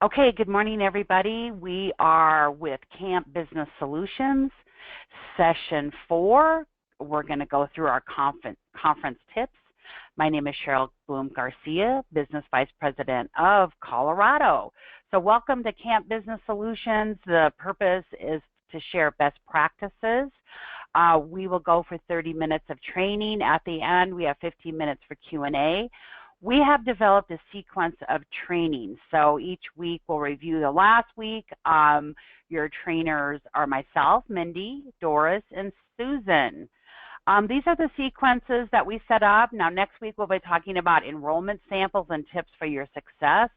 Okay, good morning, everybody. We are with Camp Business Solutions, Session 4. We're going to go through our conference tips. My name is Cheryl Bloom Garcia, Business Vice President of Colorado. So welcome to Camp Business Solutions. The purpose is to share best practices. We will go for 30 minutes of training. At the end, we have 15 minutes for Q&A. We have developed a sequence of training. So each week we'll review the last week. Your trainers are myself, Mindy, Doris, and Susan. These are the sequences that we set up. Now next week we'll be talking about enrollment samples and tips for your success.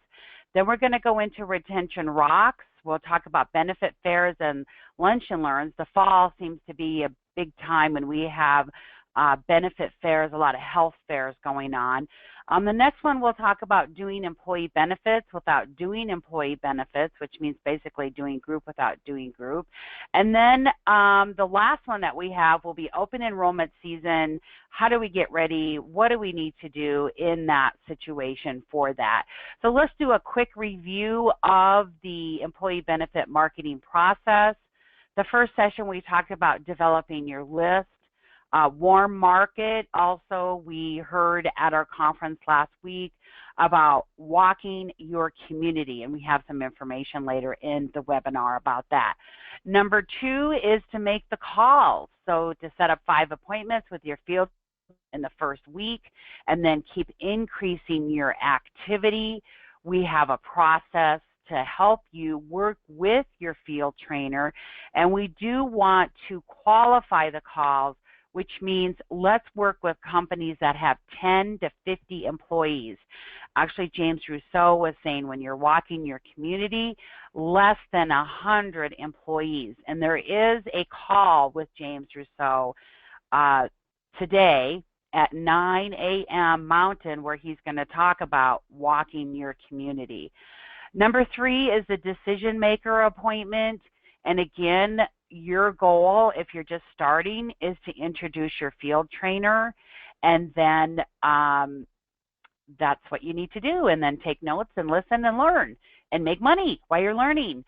Then we're going to go into Retention Rocks. We'll talk about benefit fairs and lunch and learns. The fall seems to be a big time when we have benefit fairs, a lot of health fairs going on. The next one we'll talk about doing employee benefits without doing employee benefits, which means basically doing group without doing group. And then the last one that we have will be open enrollment season. How do we get ready? What do we need to do in that situation for that? So let's do a quick review of the employee benefit marketing process. The first session we talked about developing your list. Warm market. Also, we heard at our conference last week about walking your community, and we have some information later in the webinar about that. Number 2 is to make the calls. So to set up 5 appointments with your field in the first week and then keep increasing your activity. We have a process to help you work with your field trainer, and we do want to qualify the calls, which means let's work with companies that have 10 to 50 employees. Actually, James Rousseau was saying when you're walking your community, less than 100 employees. And there is a call with James Rousseau today at 9 a.m. Mountain where he's going to talk about walking your community. Number 3 is the decision maker appointment. And again, your goal, if you're just starting, is to introduce your field trainer, and then that's what you need to do, and then take notes and listen and learn and make money while you're learning.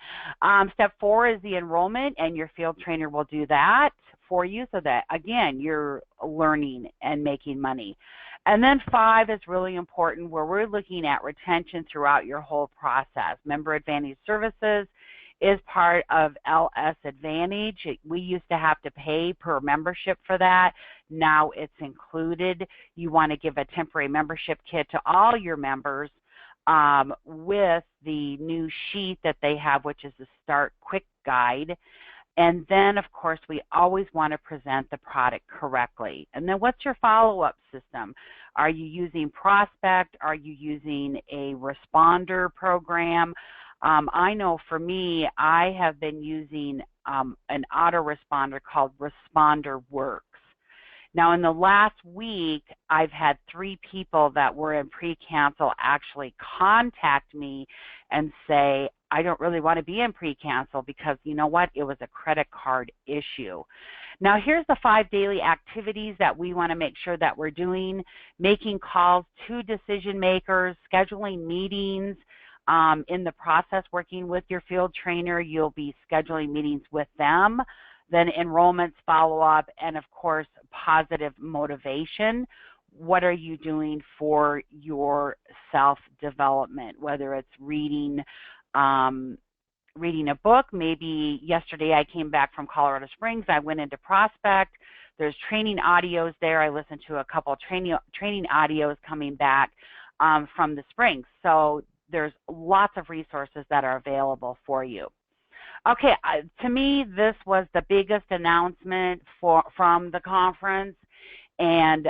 Step 4 is the enrollment, and your field trainer will do that for you so that, again, you're learning and making money. And then 5 is really important, where we're looking at retention throughout your whole process. Member Advantage Services is part of LS Advantage. We used to have to pay per membership for that. Now it's included. You want to give a temporary membership kit to all your members with the new sheet that they have, which is the Start Quick Guide. And then, of course, we always want to present the product correctly. And then what's your follow-up system? Are you using Prospect? Are you using a responder program? I know for me, I have been using an autoresponder called Responder Works. Now, in the last week, I've had 3 people that were in pre-cancel actually contact me and say, I don't really want to be in pre-cancel because, you know what, it was a credit card issue. Now, here's the 5 daily activities that we want to make sure that we're doing: making calls to decision makers, scheduling meetings. In the process, working with your field trainer, you'll be scheduling meetings with them, then enrollments, follow-up, and of course, positive motivation. What are you doing for your self-development, whether it's reading a book? Maybe yesterday I came back from Colorado Springs. I went into Prospect. There's training audios there. I listened to a couple training audios coming back from the Springs. So there's lots of resources that are available for you. Okay, to me, this was the biggest announcement from the conference, and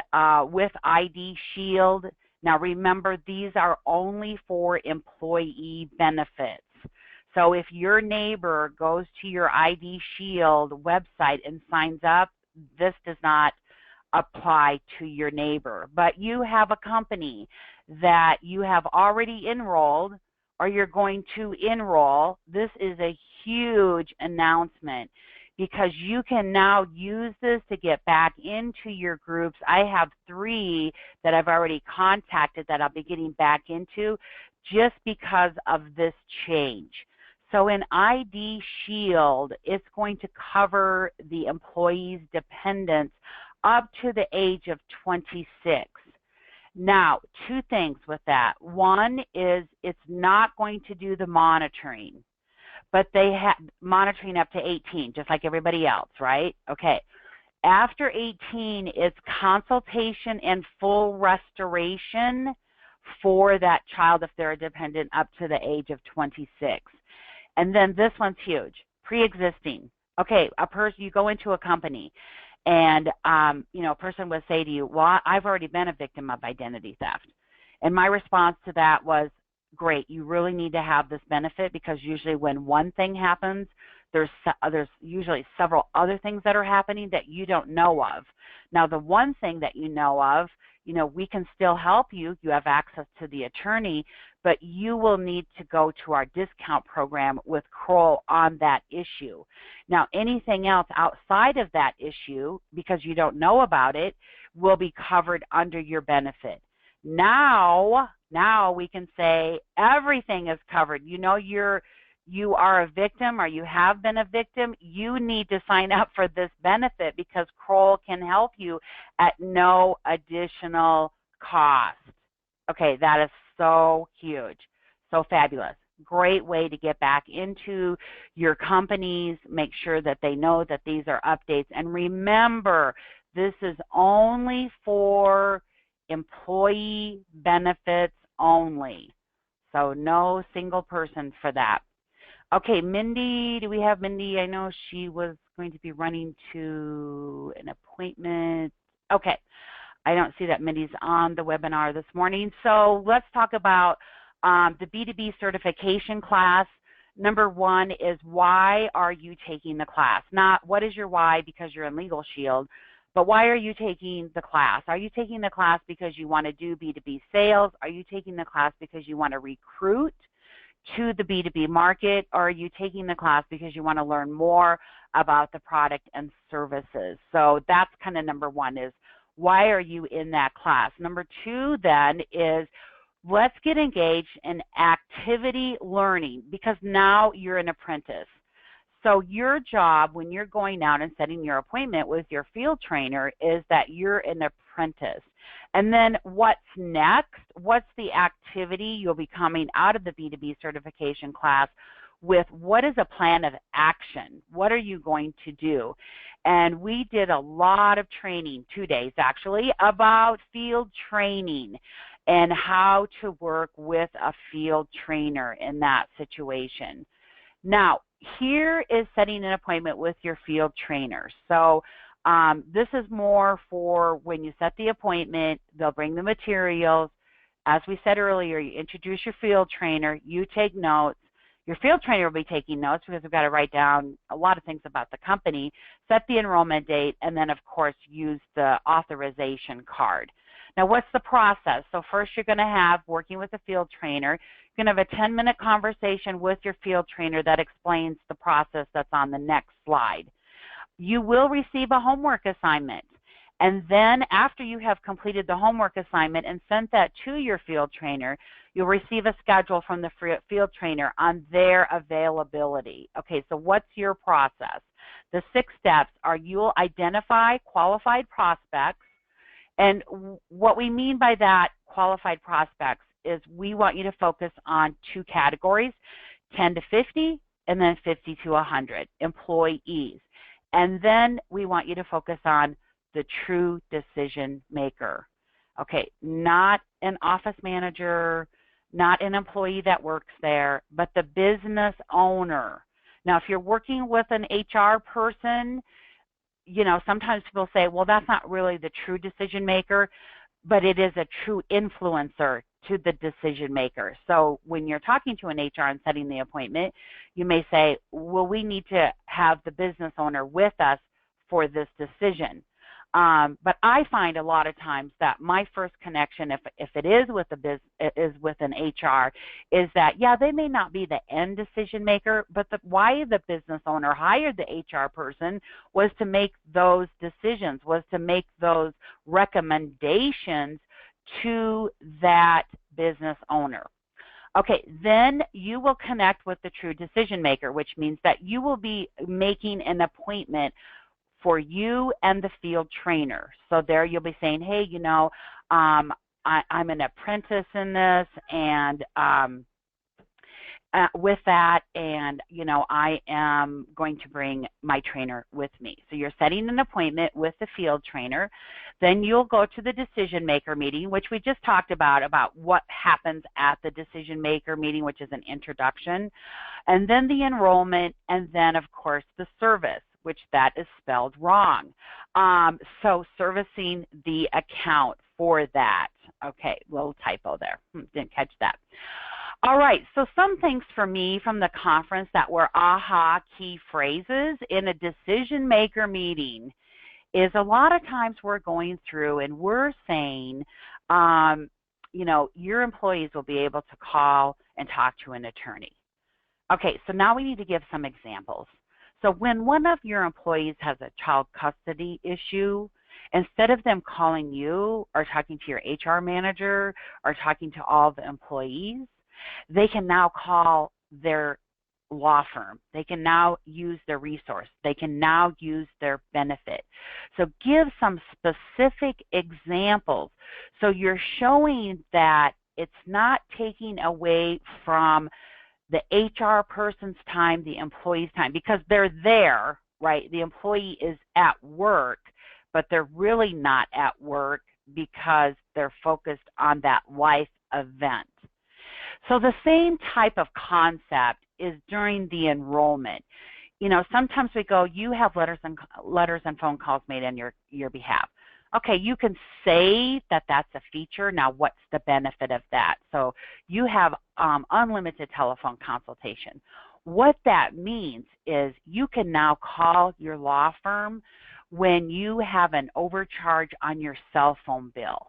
with IDShield. Now remember, these are only for employee benefits. So if your neighbor goes to your IDShield website and signs up, this does not apply to your neighbor. But you have a company that you have already enrolled or you're going to enroll. This is a huge announcement. because you can now use this to get back into your groups. I have 3 that I've already contacted that I'll be getting back into just because of this change. So in IDShield, it's going to cover the employee's dependents up to the age of 26. Now, 2 things with that. One is it's not going to do the monitoring, but they have monitoring up to 18, just like everybody else, right? Okay. After 18, it's consultation and full restoration for that child if they're a dependent up to the age of 26. And then this one's huge, pre-existing. Okay, you go into a company and a person would say to you, well, I've already been a victim of identity theft. And my response to that was, great, you really need to have this benefit, because usually when one thing happens, there's usually several other things that are happening that you don't know of. Now, the one thing that you know of, we can still help you. You have access to the attorney, but you will need to go to our discount program with Kroll on that issue. Now, anything else outside of that issue, because you don't know about it, will be covered under your benefit. Now we can say everything is covered. You are a victim, or you have been a victim, you need to sign up for this benefit, because Kroll can help you at no additional cost. Okay, that is so huge, so fabulous. Great way to get back into your companies, make sure that they know that these are updates. And remember, this is only for employee benefits only. So no single person for that. Okay, Mindy, do we have Mindy? I know she was going to be running to an appointment. Okay, I don't see that Mindy's on the webinar this morning. So let's talk about the B2B Certification Class. Number 1 is, why are you taking the class? Not what is your why because you're in Legal Shield, but why are you taking the class? Are you taking the class because you want to do B2B sales? Are you taking the class because you want to recruit to the B2B market? Or are you taking the class because you want to learn more about the product and services? So that's kind of number 1, is why are you in that class? Number 2 then is, let's get engaged in activity learning, because now you're an apprentice. So your job when you're going out and setting your appointment with your field trainer is that you're an apprentice. And then what's next? What's the activity you'll be coming out of the B2B certification class with? What is a plan of action? What are you going to do? And we did a lot of training, 2 days actually, about field training and how to work with a field trainer in that situation. Now, here is setting an appointment with your field trainer. So this is more for when you set the appointment. They'll bring the materials. As we said earlier, you introduce your field trainer, you take notes. Your field trainer will be taking notes, because we've got to write down a lot of things about the company, set the enrollment date, and then, of course, use the authorization card. Now, what's the process? So first, you're going to have, working with a field trainer, you're going to have a 10-minute conversation with your field trainer that explains the process that's on the next slide. You will receive a homework assignment. And then after you have completed the homework assignment and sent that to your field trainer, you'll receive a schedule from the field trainer on their availability. Okay, so what's your process? The 6 steps are, you'll identify qualified prospects. And what we mean by that, qualified prospects, is we want you to focus on 2 categories, 10 to 50 and then 50 to 100 employees. And then we want you to focus on the true decision maker. Okay, not an office manager, not an employee that works there, but the business owner. Now, if you're working with an HR person, sometimes people say, well, that's not really the true decision maker, but it is a true influencer to the decision maker. So when you're talking to an HR and setting the appointment, you may say, well, we need to have the business owner with us for this decision. But I find a lot of times that my first connection, if it is with with an HR, is that, yeah, they may not be the end decision maker, but why the business owner hired the HR person was to make those decisions, was to make those recommendations to that business owner. Okay, then you will connect with the true decision maker, which means that you will be making an appointment for you and the field trainer. So there you'll be saying, hey, I'm an apprentice in this, and with that, and I am going to bring my trainer with me. So you're setting an appointment with the field trainer. Then you'll go to the decision maker meeting, which we just talked about what happens at the decision maker meeting, which is an introduction, and then the enrollment, and then of course the service, which that is spelled wrong. So servicing the account for that. Okay, little typo there. Didn't catch that. All right, so some things for me from the conference that were aha key phrases in a decision maker meeting is a lot of times we're going through and we're saying, your employees will be able to call and talk to an attorney. Okay, so now we need to give some examples. So when one of your employees has a child custody issue, instead of them calling you or talking to your HR manager or talking to all the employees, they can now call their law firm. They can now use their resource. They can now use their benefit. So give some specific examples. So you're showing that it's not taking away from the HR person's time, the employee's time, because they're there, right? The employee is at work, but they're really not at work because they're focused on that life event. So the same type of concept is during the enrollment. Sometimes we go, you have letters and phone calls made on your behalf. Okay, you can say that that's a feature. Now, what's the benefit of that? So you have unlimited telephone consultation. What that means is you can now call your law firm when you have an overcharge on your cell phone bill.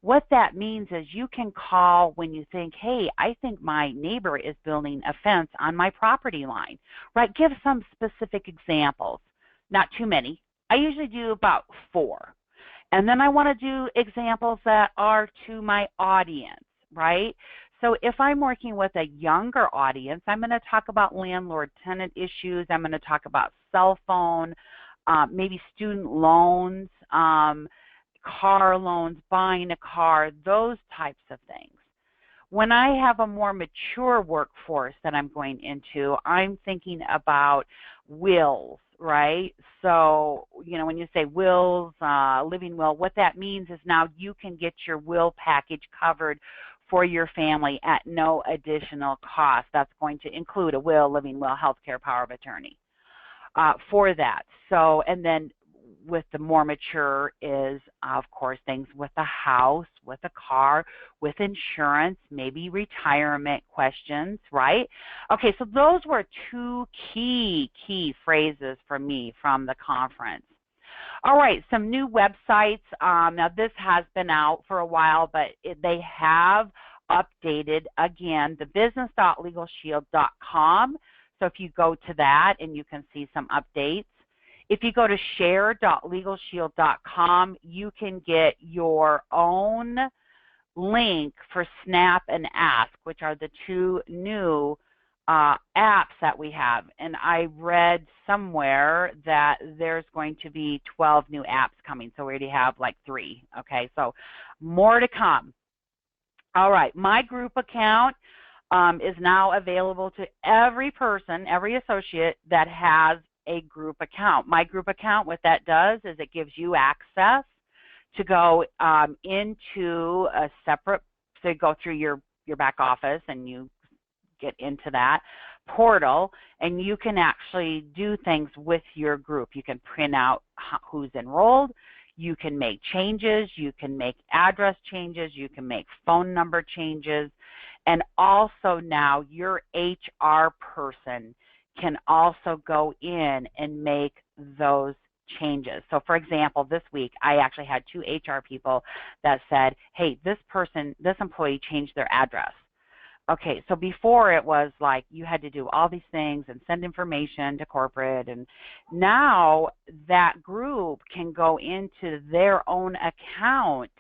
What that means is you can call when you think, hey, I think my neighbor is building a fence on my property line, right? Give some specific examples, not too many. I usually do about 4. And then I want to do examples that are to my audience, right? So if I'm working with a younger audience, I'm going to talk about landlord-tenant issues. I'm going to talk about cell phone, maybe student loans, car loans, buying a car, those types of things. When I have a more mature workforce that I'm going into, I'm thinking about wills, right? So, when you say wills, living will, what that means is now you can get your will package covered for your family at no additional cost. That's going to include a will, living will, healthcare, power of attorney for that. So, and then with the more mature is, of course, things with a house, with a car, with insurance, maybe retirement questions, right? Okay, so those were 2 key phrases for me from the conference. All right, some new websites. Now, this has been out for a while, but they have updated, again, the business.legalshield.com. So if you go to that and you can see some updates. If you go to share.legalshield.com, you can get your own link for Snap and Ask, which are the 2 new apps that we have. And I read somewhere that there's going to be 12 new apps coming. So we already have like 3. Okay, so more to come. All right, my group account is now available to every person, every associate that has a group account. My group account, what that does is it gives you access to go into a separate, so you go through your back office and you get into that portal, and you can actually do things with your group. You can print out who's enrolled, you can make changes, you can make address changes, you can make phone number changes, and also now your HR person can also go in and make those changes. So for example, this week I actually had 2 HR people that said, hey, this employee changed their address. Okay, so before it was like you had to do all these things and send information to corporate, and now that group can go into their own account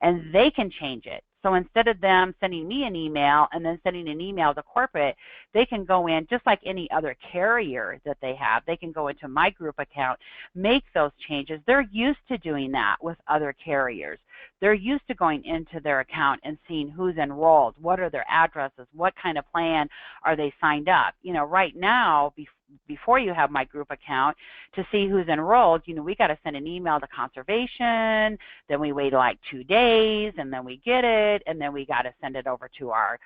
and they can change it. So instead of them sending me an email and then sending an email to corporate, they can go in just like any other carrier that they have. They can go into my group account, make those changes. They're used to doing that with other carriers. They're used to going into their account and seeing who's enrolled, what are their addresses, what kind of plan are they signed up. You know, right now, before you have my group account, to see who's enrolled, you know, we got to send an email to conservation, then we wait like 2 days, and then we get it, and then we got to send it over to our,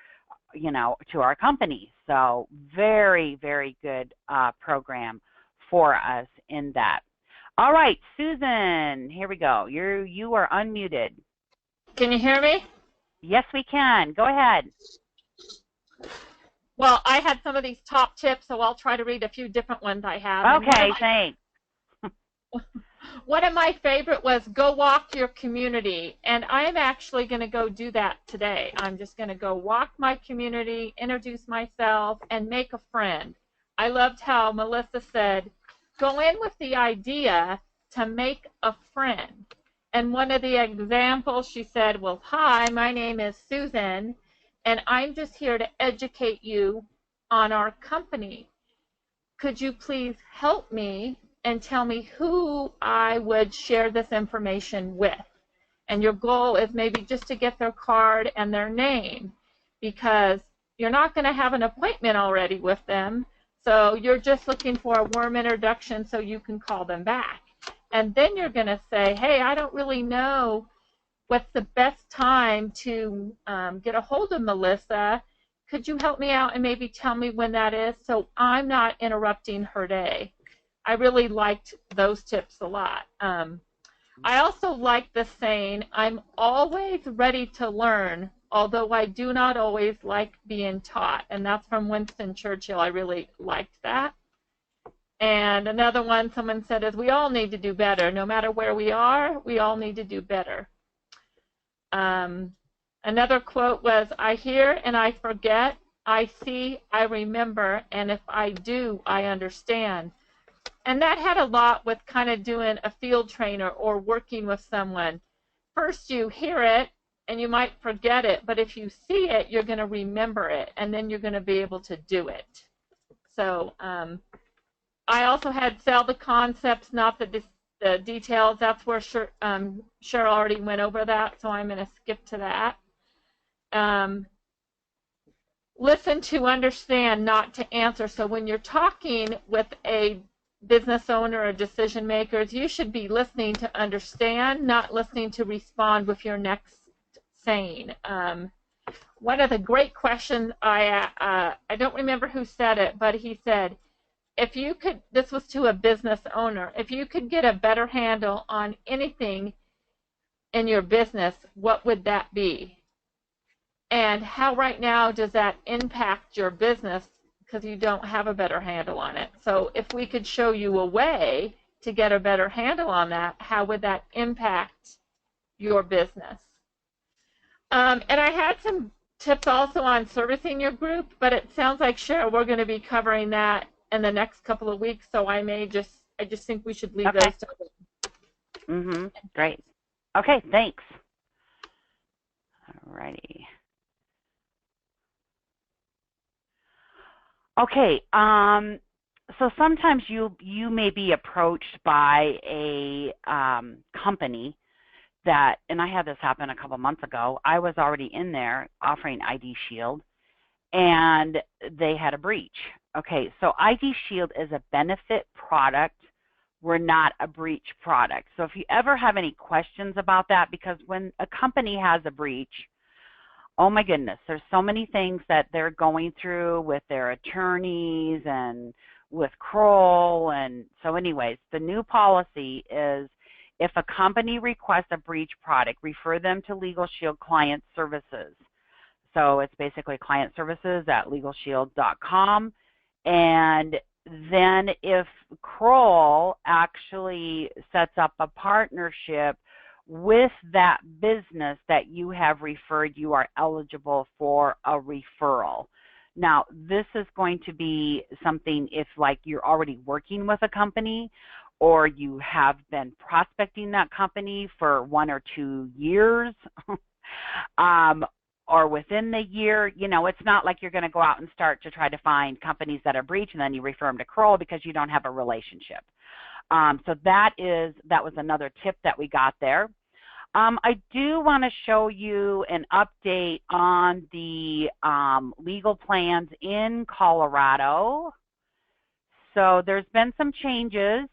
you know, to our company. So very, very good program for us in that. All right, Susan, here we go. You are unmuted. Can you hear me? Yes, we can. Go ahead. Well, I had some of these top tips, so I'll try to read a few different ones I have. Okay, thanks. One of my favorite was go walk your community, and I'm actually going to go do that today. I'm just going to go walk my community, introduce myself, and make a friend. I loved how Melissa said, go in with the idea to make a friend. And one of the examples, she said, well, hi, my name is Susan, and I'm just here to educate you on our company. Could you please help me and tell me who I would share this information with? And your goal is maybe just to get their card and their name, because you're not going to have an appointment already with them, so you're just looking for a warm introduction so you can call them back. And then you're going to say, hey, I don't really know what's the best time to get a hold of Melissa. Could you help me out and maybe tell me when that is so I'm not interrupting her day? I really liked those tips a lot. I also like the saying, I'm always ready to learn, although I do not always like being taught. And that's from Winston Churchill. I really liked that. And another one someone said is, we all need to do better. No matter where we are, we all need to do better. Another quote was, I hear and I forget, I see, I remember, and if I do, I understand. And that had a lot with kind of doing a field trainer or working with someone. First you hear it and you might forget it, but if you see it, you're going to remember it, and then you're going to be able to do it. So I also had sell the concepts, not the details. That's where Cheryl already went over that, so I'm going to skip to that. Listen to understand, not to answer. So when you're talking with a business owner or decision makers, you should be listening to understand, not listening to respond with your next saying. One of the great questions, I don't remember who said it, but he said, if you could, this was to a business owner, if you could get a better handle on anything in your business, what would that be? And how right now does that impact your business because you don't have a better handle on it? So if we could show you a way to get a better handle on that, how would that impact your business? And I had some tips also on servicing your group, but it sounds like, Cheryl, we're going to be covering that in the next couple of weeks, so I just think we should leave those to Great. Okay, thanks. All righty. Okay, so sometimes you may be approached by a company that, and I had this happen a couple months ago. I was already in there offering IDShield, and they had a breach. Okay, so IDShield is a benefit product. We're not a breach product. So if you ever have any questions about that, because when a company has a breach, oh my goodness, there's so many things that they're going through with their attorneys and with Kroll. And so anyways, the new policy is if a company requests a breach product, refer them to LegalShield Client Services. So it's basically client services at LegalShield.com. And then if Kroll actually sets up a partnership with that business that you have referred, you are eligible for a referral. Now, this is going to be something if like you're already working with a company or you have been prospecting that company for 1 or 2 years, or within the year, you know, it's not like you're going to go out and start to try to find companies that are breached and then you refer them to Kroll because you don't have a relationship. So that was another tip that we got there. I do want to show you an update on the legal plans in Colorado. So there's been some changes.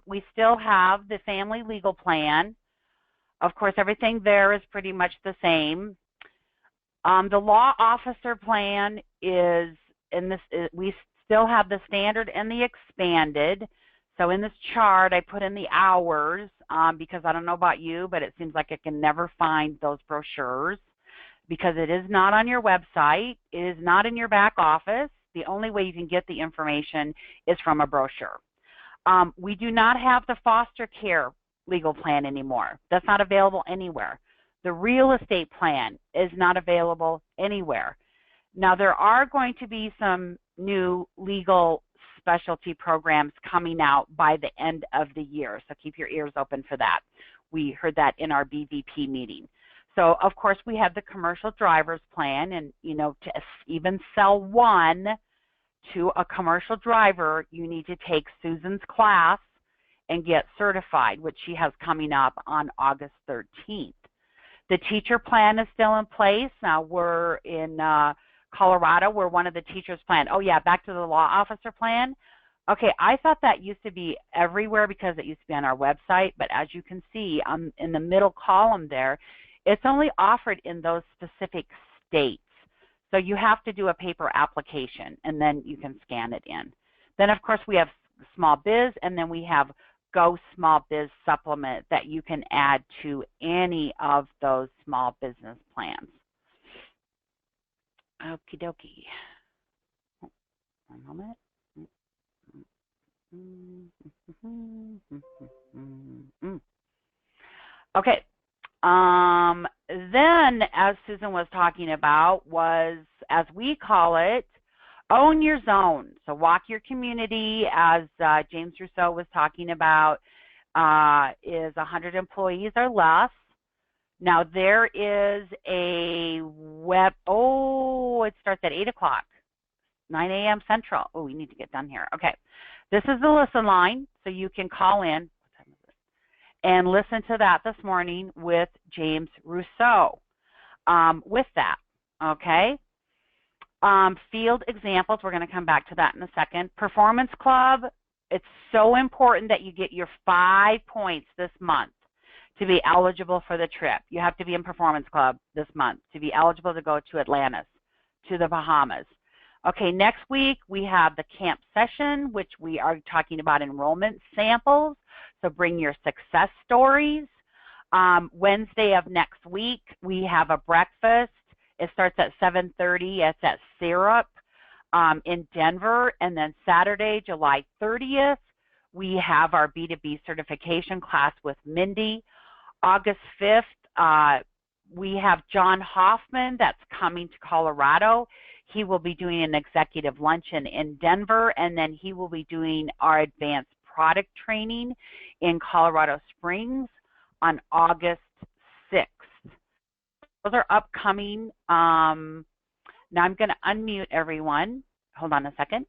We still have the family legal plan. Of course, everything there is pretty much the same. The law officer plan is, we still have the standard and the expanded. So in this chart, I put in the hours because I don't know about you, but it seems like I can never find those brochures because it is not on your website. It is not in your back office. The only way you can get the information is from a brochure. We do not have the foster care legal plan anymore. That's not available anywhere. The real estate plan is not available anywhere. Now, there are going to be some new legal specialty programs coming out by the end of the year, so keep your ears open for that. We heard that in our BVP meeting. So, of course, we have the commercial driver's plan, and, you know, to even sell one to a commercial driver, you need to take Susan's class and get certified, which she has coming up on August 13th. The teacher plan is still in place. Now we're in Colorado, we're one of the teachers plan. Oh yeah, back to the law officer plan. Okay, I thought that used to be everywhere because it used to be on our website, but as you can see in the middle column there, it's only offered in those specific states. So you have to do a paper application and then you can scan it in. Then of course we have small biz, and then we have Go Small Biz Supplement that you can add to any of those small business plans. Okie dokie. One moment. Okay. Then, as Susan was talking about, was, as we call it, own your zone. So walk your community, as James Rousseau was talking about, is 100 employees or less. Now there is a web, it starts at 8 o'clock, 9 a.m. Central. Oh, we need to get done here. Okay. This is the listen line, so you can call in. What time is it? And listen to that this morning with James Rousseau. With that, okay? Field examples, we're going to come back to that in a second. Performance Club, it's so important that you get your 5 points this month to be eligible for the trip. You have to be in Performance Club this month to be eligible to go to Atlantis, to the Bahamas. Okay, next week we have the camp session, which we are talking about enrollment samples. So bring your success stories. Wednesday of next week, we have a breakfast. It starts at 7:30. It's at Syrup in Denver. And then Saturday, July 30th, we have our B2B certification class with Mindy. August 5th, we have John Hoffman that's coming to Colorado. He will be doing an executive luncheon in Denver, and then he will be doing our advanced product training in Colorado Springs on August 6th. Those are upcoming. Now I'm going to unmute everyone. Hold on a second.